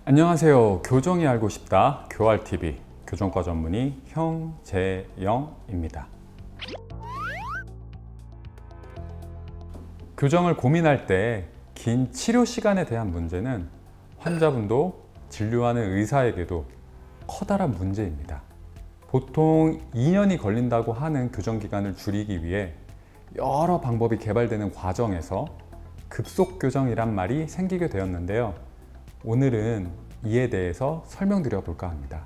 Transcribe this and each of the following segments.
안녕하세요. 교정이 알고 싶다 교알TV 교정과 전문의 형재영입니다. 교정을 고민할 때 긴 치료 시간에 대한 문제는 환자분도 진료하는 의사에게도 커다란 문제입니다. 보통 2년이 걸린다고 하는 교정 기간을 줄이기 위해 여러 방법이 개발되는 과정에서 급속 교정이란 말이 생기게 되었는데요. 오늘은 이에 대해서 설명드려 볼까 합니다.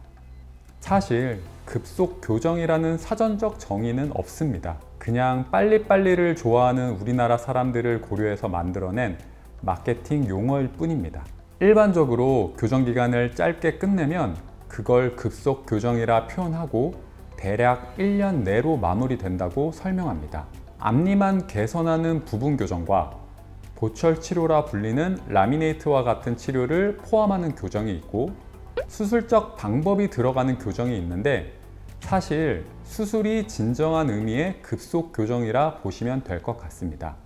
사실 급속 교정이라는 사전적 정의는 없습니다. 그냥 빨리빨리를 좋아하는 우리나라 사람들을 고려해서 만들어낸 마케팅 용어일 뿐입니다. 일반적으로 교정 기간을 짧게 끝내면 그걸 급속 교정이라 표현하고 대략 1년 내로 마무리된다고 설명합니다. 앞니만 개선하는 부분 교정과 보철 치료라 불리는 라미네이트와 같은 치료를 포함하는 교정이 있고 수술적 방법이 들어가는 교정이 있는데 사실 수술이 진정한 의미의 급속 교정이라 보시면 될 것 같습니다.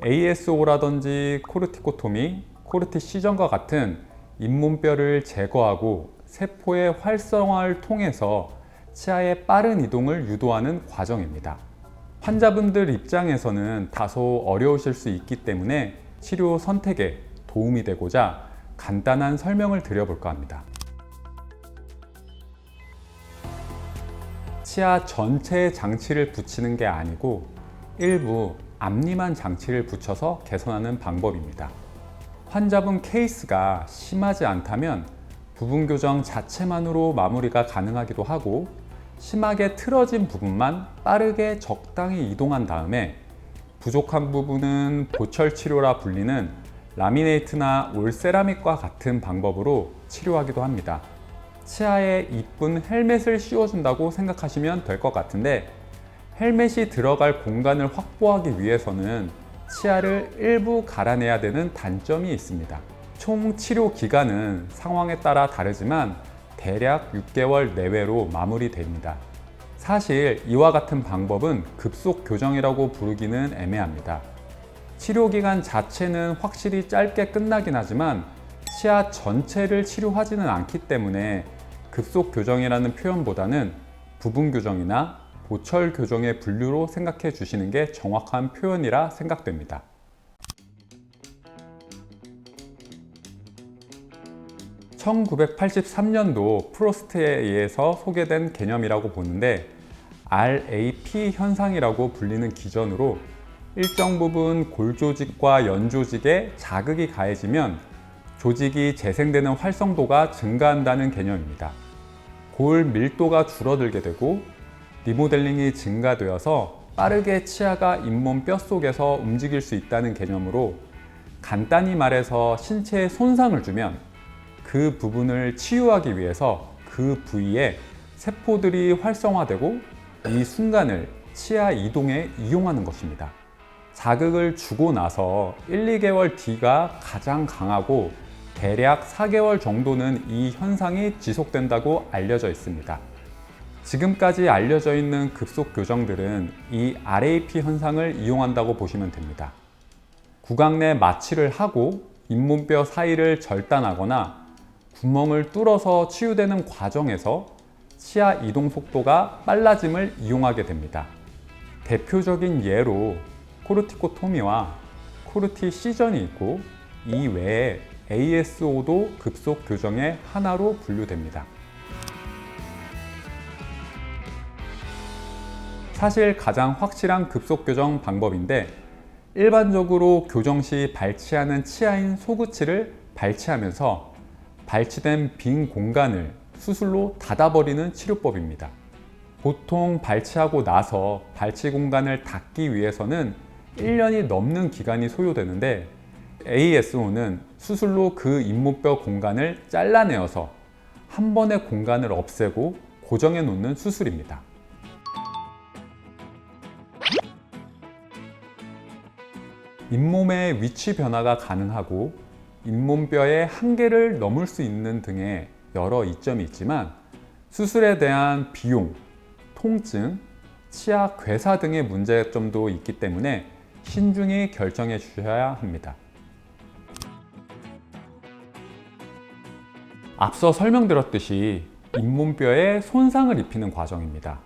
ASO라든지 코르티코토미, 코르티시전과 같은 잇몸뼈를 제거하고 세포의 활성화를 통해서 치아의 빠른 이동을 유도하는 과정입니다. 환자분들 입장에서는 다소 어려우실 수 있기 때문에 치료 선택에 도움이 되고자 간단한 설명을 드려볼까 합니다. 치아 전체에 장치를 붙이는 게 아니고 일부 앞니만 장치를 붙여서 개선하는 방법입니다. 환자분 케이스가 심하지 않다면 부분 교정 자체만으로 마무리가 가능하기도 하고 심하게 틀어진 부분만 빠르게 적당히 이동한 다음에 부족한 부분은 보철 치료라 불리는 라미네이트나 올세라믹과 같은 방법으로 치료하기도 합니다. 치아에 이쁜 헬멧을 씌워준다고 생각하시면 될 것 같은데 헬멧이 들어갈 공간을 확보하기 위해서는 치아를 일부 갈아내야 되는 단점이 있습니다. 총 치료 기간은 상황에 따라 다르지만 대략 6개월 내외로 마무리됩니다. 사실 이와 같은 방법은 급속 교정이라고 부르기는 애매합니다. 치료 기간 자체는 확실히 짧게 끝나긴 하지만 치아 전체를 치료하지는 않기 때문에 급속 교정이라는 표현보다는 부분 교정이나 보철 교정의 분류로 생각해 주시는 게 정확한 표현이라 생각됩니다. (1983년도) 프로스트에 의해서 소개된 개념이라고 보는데 RAP 현상이라고 불리는 기전으로 일정 부분 골 조직과 연 조직에 자극이 가해지면 조직이 재생되는 활성도가 증가한다는 개념입니다. 골 밀도가 줄어들게 되고 리모델링이 증가되어서 빠르게 치아가 잇몸 뼈 속에서 움직일 수 있다는 개념으로 간단히 말해서 신체에 손상을 주면 그 부분을 치유하기 위해서 그 부위에 세포들이 활성화되고 이 순간을 치아 이동에 이용하는 것입니다. 자극을 주고 나서 1, 2개월 뒤가 가장 강하고 대략 4개월 정도는 이 현상이 지속된다고 알려져 있습니다. 지금까지 알려져 있는 급속 교정들은 이 RAP 현상을 이용한다고 보시면 됩니다. 구강 내 마취를 하고 잇몸뼈 사이를 절단하거나 구멍을 뚫어서 치유되는 과정에서 치아 이동 속도가 빨라짐을 이용하게 됩니다. 대표적인 예로 코르티코토미와 코르티시전이 있고 이 외에 ASO도 급속 교정의 하나로 분류됩니다. 사실 가장 확실한 급속 교정 방법인데 일반적으로 교정 시 발치하는 치아인 소구치를 발치하면서 발치된 빈 공간을 수술로 닫아버리는 치료법입니다. 보통 발치하고 나서 발치 공간을 닫기 위해서는 1년이 넘는 기간이 소요되는데 ASO는 수술로 그 잇몸뼈 공간을 잘라내어서 한 번에 공간을 없애고 고정해 놓는 수술입니다. 잇몸의 위치 변화가 가능하고 잇몸뼈의 한계를 넘을 수 있는 등의 여러 이점이 있지만 수술에 대한 비용, 통증, 치아 괴사 등의 문제점도 있기 때문에 신중히 결정해 주셔야 합니다. 앞서 설명드렸듯이 잇몸뼈에 손상을 입히는 과정입니다.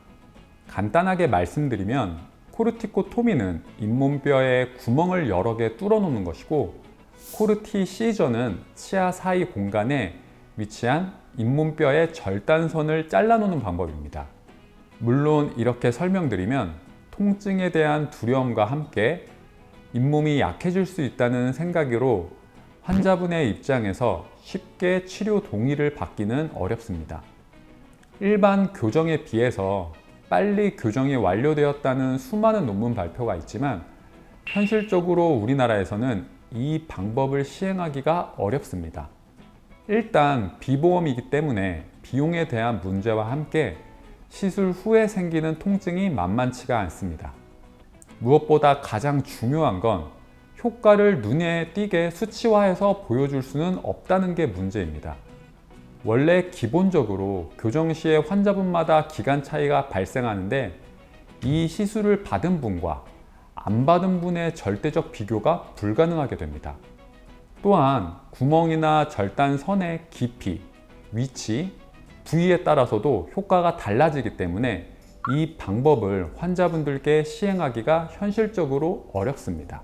간단하게 말씀드리면 코르티코토미는 잇몸뼈에 구멍을 여러 개 뚫어 놓는 것이고, 코르티 시저는 치아 사이 공간에 위치한 잇몸뼈의 절단선을 잘라 놓는 방법입니다. 물론 이렇게 설명드리면 통증에 대한 두려움과 함께 잇몸이 약해질 수 있다는 생각으로 환자분의 입장에서 쉽게 치료 동의를 받기는 어렵습니다. 일반 교정에 비해서 빨리 교정이 완료되었다는 수많은 논문 발표가 있지만 현실적으로 우리나라에서는 이 방법을 시행하기가 어렵습니다. 일단 비보험이기 때문에 비용에 대한 문제와 함께 시술 후에 생기는 통증이 만만치가 않습니다. 무엇보다 가장 중요한 건 효과를 눈에 띄게 수치화해서 보여줄 수는 없다는 게 문제입니다. 원래 기본적으로 교정 시에 환자분마다 기간 차이가 발생하는데, 이 시술을 받은 분과 안 받은 분의 절대적 비교가 불가능하게 됩니다. 또한 구멍이나 절단선의 깊이, 위치, 부위에 따라서도 효과가 달라지기 때문에 이 방법을 환자분들께 시행하기가 현실적으로 어렵습니다.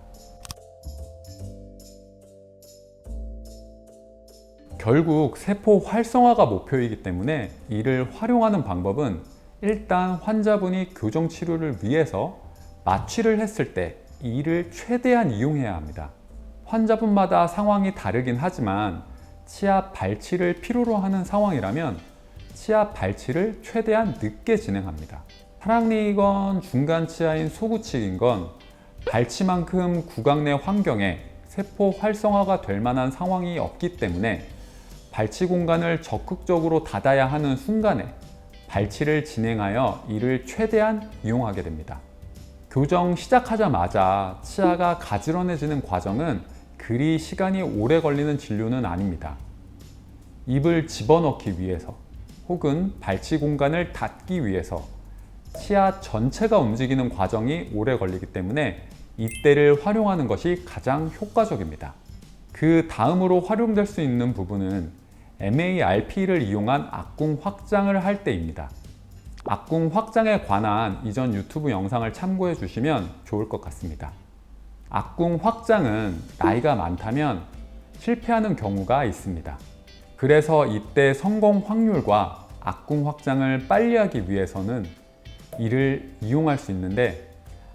결국 세포 활성화가 목표이기 때문에 이를 활용하는 방법은 일단 환자분이 교정 치료를 위해서 마취를 했을 때 이를 최대한 이용해야 합니다. 환자분마다 상황이 다르긴 하지만 치아 발치를 필요로 하는 상황이라면 치아 발치를 최대한 늦게 진행합니다. 하락니이건 중간 치아인 소구치이건 발치만큼 구강 내 환경에 세포 활성화가 될 만한 상황이 없기 때문에 발치 공간을 적극적으로 닫아야 하는 순간에 발치를 진행하여 이를 최대한 이용하게 됩니다. 교정 시작하자마자 치아가 가지런해지는 과정은 그리 시간이 오래 걸리는 진료는 아닙니다. 입을 집어넣기 위해서 혹은 발치 공간을 닫기 위해서 치아 전체가 움직이는 과정이 오래 걸리기 때문에 이때를 활용하는 것이 가장 효과적입니다. 그 다음으로 활용될 수 있는 부분은 MARP를 이용한 악궁 확장을 할 때입니다. 악궁 확장에 관한 이전 유튜브 영상을 참고해 주시면 좋을 것 같습니다. 악궁 확장은 나이가 많다면 실패하는 경우가 있습니다. 그래서 이때 성공 확률과 악궁 확장을 빨리 하기 위해서는 이를 이용할 수 있는데,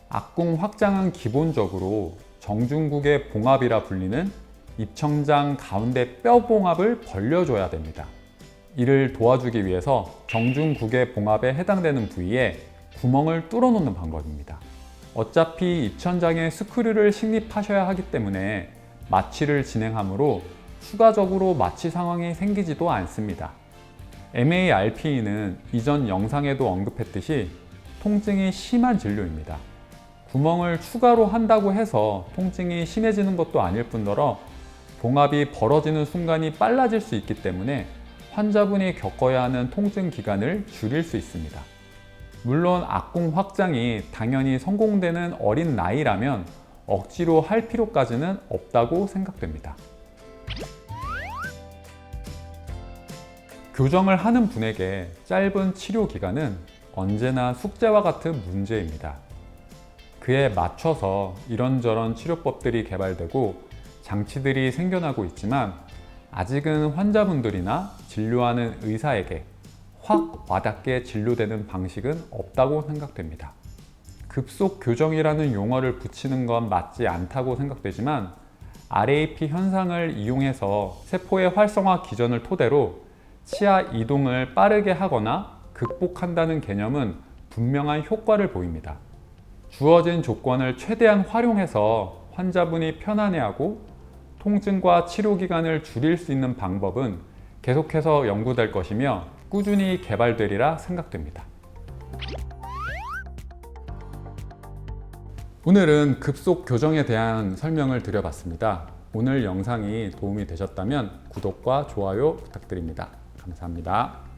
악궁 확장은 기본적으로 정중국의 봉합이라 불리는 입천장 가운데 뼈 봉합을 벌려줘야 됩니다. 이를 도와주기 위해서 정중국의 봉합에 해당되는 부위에 구멍을 뚫어 놓는 방법입니다. 어차피 입천장에 스크류를 식립하셔야 하기 때문에 마취를 진행하므로 추가적으로 마취 상황이 생기지도 않습니다. MARP는 이전 영상에도 언급했듯이 통증이 심한 진료입니다. 구멍을 추가로 한다고 해서 통증이 심해지는 것도 아닐 뿐더러 봉합이 벌어지는 순간이 빨라질 수 있기 때문에 환자분이 겪어야 하는 통증 기간을 줄일 수 있습니다. 물론 악궁 확장이 당연히 성공되는 어린 나이라면 억지로 할 필요까지는 없다고 생각됩니다. 교정을 하는 분에게 짧은 치료 기간은 언제나 숙제와 같은 문제입니다. 그에 맞춰서 이런저런 치료법들이 개발되고 장치들이 생겨나고 있지만 아직은 환자분들이나 진료하는 의사에게 확 와닿게 진료되는 방식은 없다고 생각됩니다. 급속 교정이라는 용어를 붙이는 건 맞지 않다고 생각되지만 RAP 현상을 이용해서 세포의 활성화 기전을 토대로 치아 이동을 빠르게 하거나 극복한다는 개념은 분명한 효과를 보입니다. 주어진 조건을 최대한 활용해서 환자분이 편안해하고 통증과 치료 기간을 줄일 수 있는 방법은 계속해서 연구될 것이며 꾸준히 개발되리라 생각됩니다. 오늘은 급속 교정에 대한 설명을 드려봤습니다. 오늘 영상이 도움이 되셨다면 구독과 좋아요 부탁드립니다. 감사합니다.